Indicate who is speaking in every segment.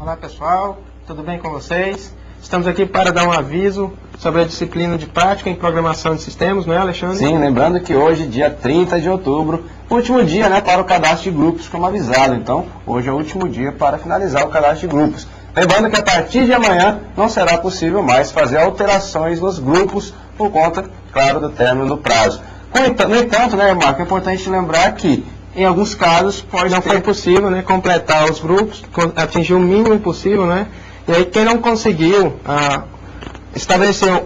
Speaker 1: Olá pessoal, tudo bem com vocês? Estamos aqui para dar um aviso sobre a disciplina de prática em programação de sistemas, não é, Alexandre?
Speaker 2: Sim, lembrando que hoje, dia 30 de outubro, último dia, né, para o cadastro de grupos, como avisado. Então, hoje é o último dia para finalizar o cadastro de grupos. Lembrando que a partir de amanhã não será possível mais fazer alterações nos grupos por conta, claro, do término do prazo. No entanto, né, Marco, é importante lembrar que em alguns casos
Speaker 1: não foi possível, né, completar os grupos, atingir o mínimo possível, né? E aí quem não conseguiu estabelecer,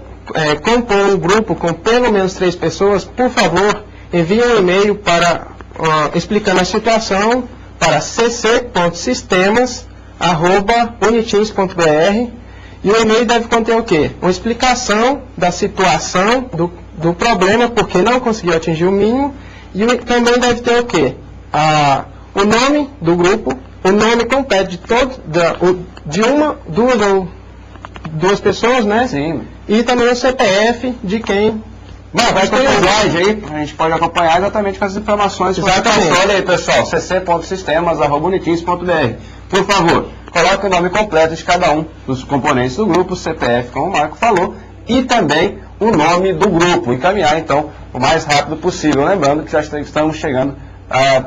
Speaker 1: compor um grupo com pelo menos 3 pessoas, por favor, envie um e-mail para explicando a situação para cc.sistemas@uniteams.br, e o e-mail deve conter o quê? Uma explicação da situação, do problema, porque não conseguiu atingir o mínimo, e também deve ter o quê? O nome do grupo, o nome completo de todos, de duas pessoas, né?
Speaker 2: Sim.
Speaker 1: E também o CPF de quem...
Speaker 2: Bom, vai ter um slide aí, a gente pode acompanhar exatamente com as informações.
Speaker 1: Exatamente.
Speaker 2: Olha aí, pessoal, cc.sistemas@uniteams.br. Por favor, coloque o nome completo de cada um dos componentes do grupo, CPF, como o Marco falou, e também o nome do grupo. Encaminhar, então, o mais rápido possível. Lembrando que já estamos chegando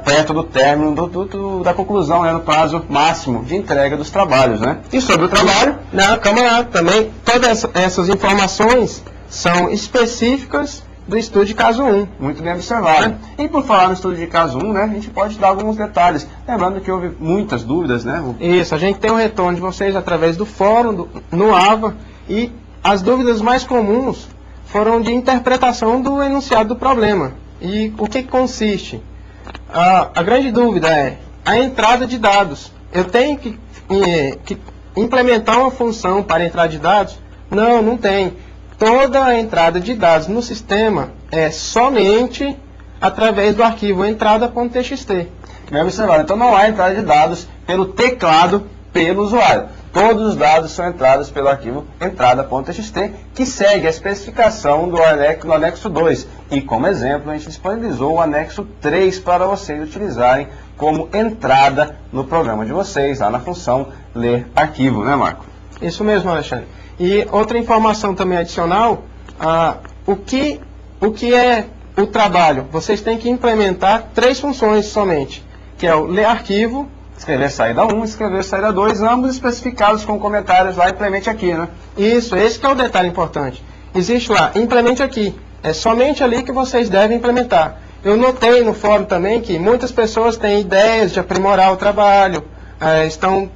Speaker 2: perto do término da conclusão, né, no prazo máximo de entrega dos trabalhos, né? E sobre o trabalho...
Speaker 1: Não, calma lá, também todas essas informações são específicas do estudo de caso 1.
Speaker 2: Muito bem observado. E por falar no estudo de caso 1, né, a gente pode dar alguns detalhes. Lembrando que houve muitas dúvidas, né?
Speaker 1: Isso, a gente tem um retorno de vocês através do fórum, no AVA, e as dúvidas mais comuns foram de interpretação do enunciado do problema. E o que consiste? A grande dúvida é a entrada de dados. Eu tenho que implementar uma função para entrada de dados? Não, não tem. Toda a entrada de dados no sistema é somente através do arquivo entrada.txt.
Speaker 2: Bem observado. Então não há entrada de dados pelo teclado, pelo usuário. Todos os dados são entrados pelo arquivo entrada.txt, que segue a especificação do anexo 2. E como exemplo, a gente disponibilizou o anexo 3 para vocês utilizarem como entrada no programa de vocês, lá na função ler arquivo, né, Marco?
Speaker 1: Isso mesmo, Alexandre. E outra informação também adicional, o que é o trabalho? Vocês têm que implementar 3 funções somente, que é o ler arquivo,
Speaker 2: escrever saída 1, escrever saída 2, ambos especificados com comentários lá, implemente aqui, né?
Speaker 1: Isso, esse que é o detalhe importante. Existe lá, implemente aqui. É somente ali que vocês devem implementar. Eu notei no fórum também que muitas pessoas têm ideias de aprimorar o trabalho, estão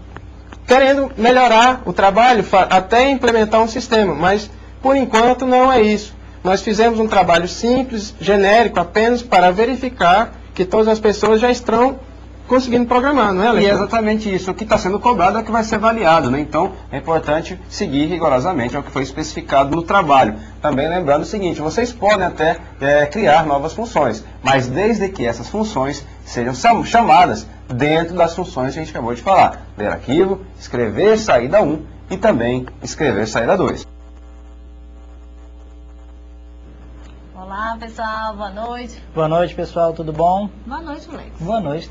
Speaker 1: querendo melhorar o trabalho, até implementar um sistema, mas por enquanto não é isso. Nós fizemos um trabalho simples, genérico, apenas para verificar que todas as pessoas já estão conseguindo programar, não é, Alexandre?
Speaker 2: E é exatamente isso. O que está sendo cobrado é o que vai ser avaliado, né? Então, é importante seguir rigorosamente ao que foi especificado no trabalho. Também lembrando o seguinte, vocês podem até criar novas funções, mas desde que essas funções sejam chamadas dentro das funções que a gente acabou de falar. Ler arquivo, escrever saída 1 e também escrever saída 2.
Speaker 3: Olá pessoal, boa noite.
Speaker 4: Boa noite pessoal, tudo bom?
Speaker 3: Boa noite, Alex.
Speaker 4: Boa noite,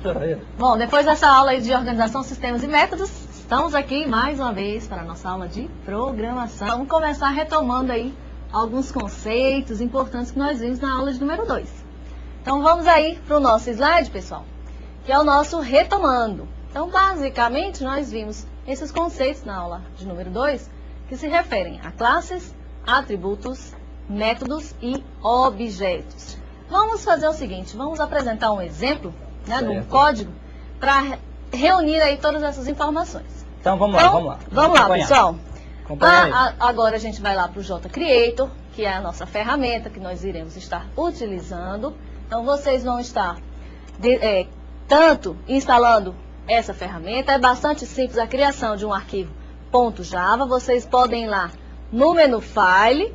Speaker 4: Tereza.
Speaker 3: Bom, depois dessa aula aí de organização, sistemas e métodos, estamos aqui mais uma vez para a nossa aula de programação. Vamos começar retomando aí alguns conceitos importantes que nós vimos na aula de número 2. Então vamos aí para o nosso slide, pessoal, que é o nosso retomando. Então basicamente nós vimos esses conceitos na aula de número 2, que se referem a classes, atributos, métodos e objetos. Vamos fazer o seguinte, vamos apresentar um exemplo, né, num código, para reunir aí todas essas informações.
Speaker 4: Então vamos lá, vamos lá.
Speaker 3: Vamos lá, pessoal.
Speaker 4: Agora
Speaker 3: a gente vai lá para o JCreator, que é a nossa ferramenta que nós iremos estar utilizando. Então vocês vão estar tanto instalando essa ferramenta, é bastante simples a criação de um arquivo .java. Vocês podem ir lá no menu File,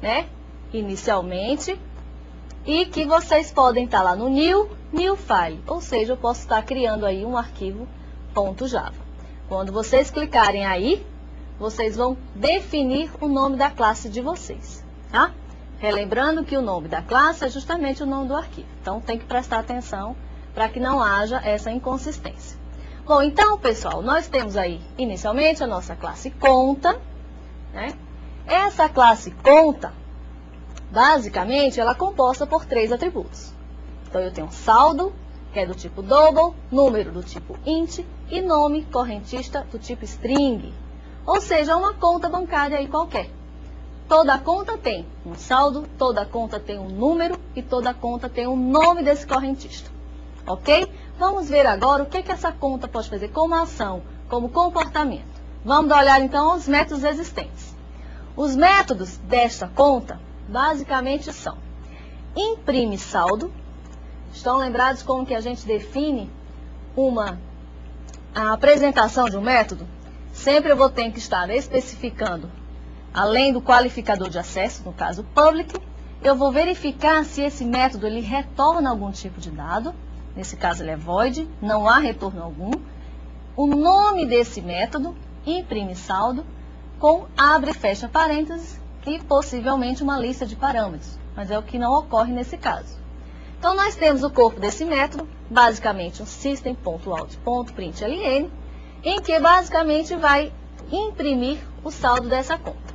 Speaker 3: né, inicialmente, e que vocês podem estar lá no New File, ou seja, eu posso estar criando aí um arquivo .java. Quando vocês clicarem aí, vocês vão definir o nome da classe de vocês, tá? Relembrando que o nome da classe é justamente o nome do arquivo, então tem que prestar atenção para que não haja essa inconsistência. Bom, então, pessoal, nós temos aí, inicialmente, a nossa classe conta, né? Essa classe conta, basicamente, ela é composta por 3 atributos. Então, eu tenho saldo, que é do tipo double, número do tipo int e nome correntista do tipo string. Ou seja, uma conta bancária aí qualquer. Toda conta tem um saldo, toda conta tem um número e toda conta tem um nome desse correntista. Ok? Vamos ver agora o que essa conta pode fazer como ação, como comportamento. Vamos dar uma olhada então aos métodos existentes. Os métodos desta conta basicamente são imprime saldo. Estão lembrados como que a gente define a apresentação de um método? Sempre eu vou ter que estar especificando, além do qualificador de acesso, no caso public, eu vou verificar se esse método ele retorna algum tipo de dado. Nesse caso ele é void, não há retorno algum. O nome desse método, imprime saldo, com abre e fecha parênteses e possivelmente uma lista de parâmetros. Mas é o que não ocorre nesse caso. Então nós temos o corpo desse método, basicamente um system.out.println, em que basicamente vai imprimir o saldo dessa conta.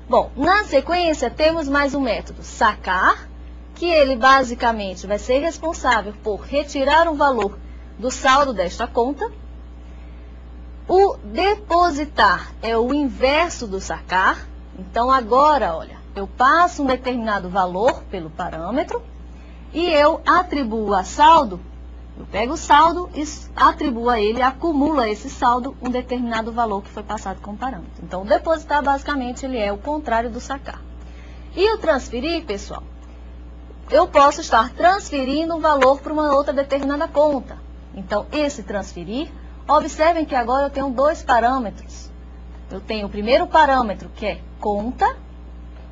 Speaker 3: Bom, na sequência temos mais um método sacar, que ele basicamente vai ser responsável por retirar o valor do saldo desta conta. O depositar é o inverso do sacar. Então agora, olha, eu passo um determinado valor pelo parâmetro e eu atribuo a saldo, eu pego o saldo e atribuo a ele, acumulo a esse saldo um determinado valor que foi passado como parâmetro. Então o depositar basicamente ele é o contrário do sacar. E o transferir, pessoal, eu posso estar transferindo um valor para uma outra determinada conta. Então, esse transferir, observem que agora eu tenho 2 parâmetros. Eu tenho o primeiro parâmetro, que é conta,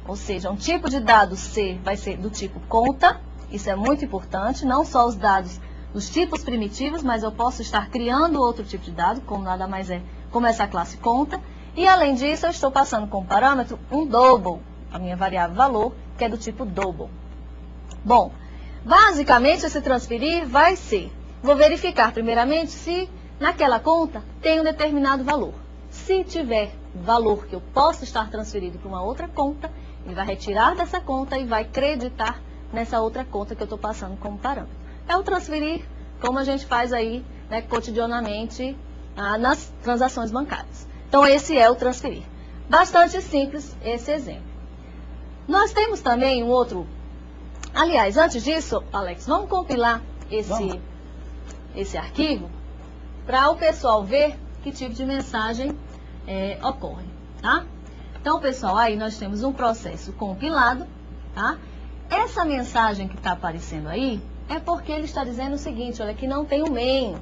Speaker 3: ou seja, um tipo de dado C vai ser do tipo conta. Isso é muito importante, não só os dados dos tipos primitivos, mas eu posso estar criando outro tipo de dado, como nada mais é como essa classe conta. E, além disso, eu estou passando como parâmetro um double, a minha variável valor, que é do tipo double. Bom, basicamente esse transferir vai ser, vou verificar primeiramente se naquela conta tem um determinado valor. Se tiver valor que eu possa estar transferido para uma outra conta, ele vai retirar dessa conta e vai creditar nessa outra conta que eu estou passando como parâmetro. É o transferir, como a gente faz aí, né, cotidianamente nas transações bancárias. Então esse é o transferir. Bastante simples esse exemplo. Nós temos também um outro. Aliás, antes disso, Alex, vamos compilar esse arquivo para o pessoal ver que tipo de mensagem ocorre, tá? Então, pessoal, aí nós temos um processo compilado, tá? Essa mensagem que está aparecendo aí é porque ele está dizendo o seguinte, olha, que não tem o main,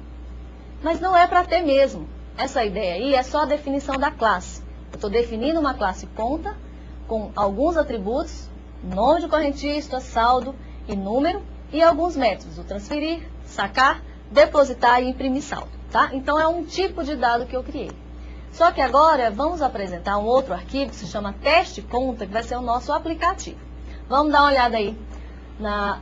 Speaker 3: mas não é para ter mesmo. Essa ideia aí é só a definição da classe. Eu estou definindo uma classe conta com alguns atributos, nome de correntista, saldo e número, e alguns métodos, o transferir, sacar, depositar e imprimir saldo, tá? Então é um tipo de dado que eu criei. Só que agora vamos apresentar um outro arquivo que se chama teste conta, que vai ser o nosso aplicativo. Vamos dar uma olhada aí na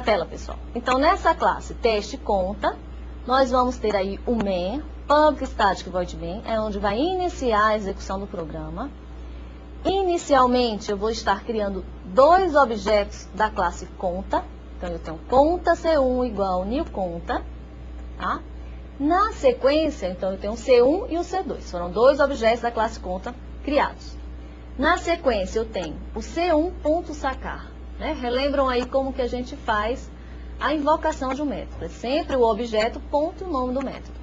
Speaker 3: tela, pessoal. Então nessa classe teste conta, nós vamos ter aí o main, public static void main, é onde vai iniciar a execução do programa. Inicialmente, eu vou estar criando 2 objetos da classe conta. Então, eu tenho conta C1 igual new conta. Tá? Na sequência, então, eu tenho o C1 e o C2. Foram 2 objetos da classe conta criados. Na sequência, eu tenho o C1.sacar. Né? Relembram aí como que a gente faz a invocação de um método. É sempre o objeto ponto e o nome do método.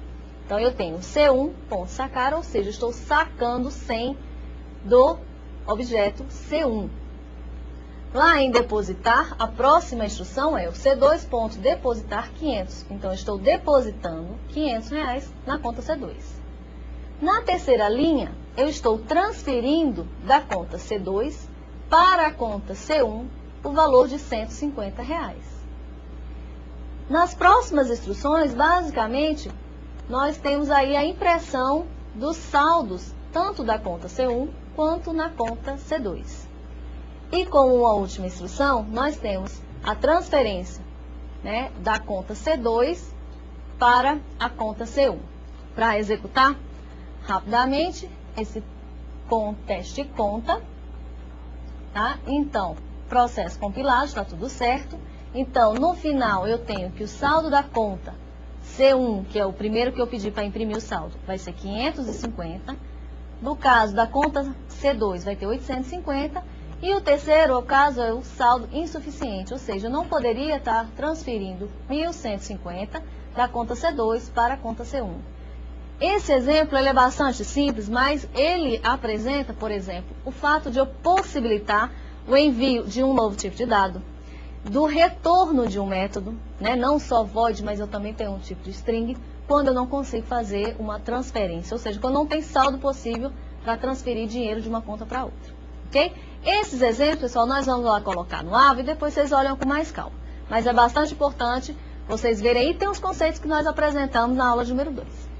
Speaker 3: Então, eu tenho C1.sacar, ou seja, estou sacando 100 do objeto C1. Lá em depositar, a próxima instrução é o C2.depositar 500. Então, eu estou depositando R$500 na conta C2. Na terceira linha, eu estou transferindo da conta C2 para a conta C1 o valor de R$150. Nas próximas instruções, basicamente, nós temos aí a impressão dos saldos, tanto da conta C1 quanto na conta C2. E como uma última instrução, nós temos a transferência, né, da conta C2 para a conta C1. para executar rapidamente esse teste conta, tá? Então, processo compilado, está tudo certo. Então, no final, eu tenho que o saldo da conta C1, que é o primeiro que eu pedi para imprimir o saldo, vai ser 550. No caso da conta C2, vai ter 850. E o terceiro, o caso, é o saldo insuficiente, ou seja, eu não poderia estar transferindo 1.150 da conta C2 para a conta C1. Esse exemplo ele é bastante simples, mas ele apresenta, por exemplo, o fato de eu possibilitar o envio de um novo tipo de dado, do retorno de um método, né? Não só void, mas eu também tenho um tipo de string, quando eu não consigo fazer uma transferência, ou seja, quando não tem saldo possível para transferir dinheiro de uma conta para outra, ok? Esses exemplos, pessoal, nós vamos lá colocar no AVA e depois vocês olham com mais calma. Mas é bastante importante vocês verem aí, tem os conceitos que nós apresentamos na aula número 2.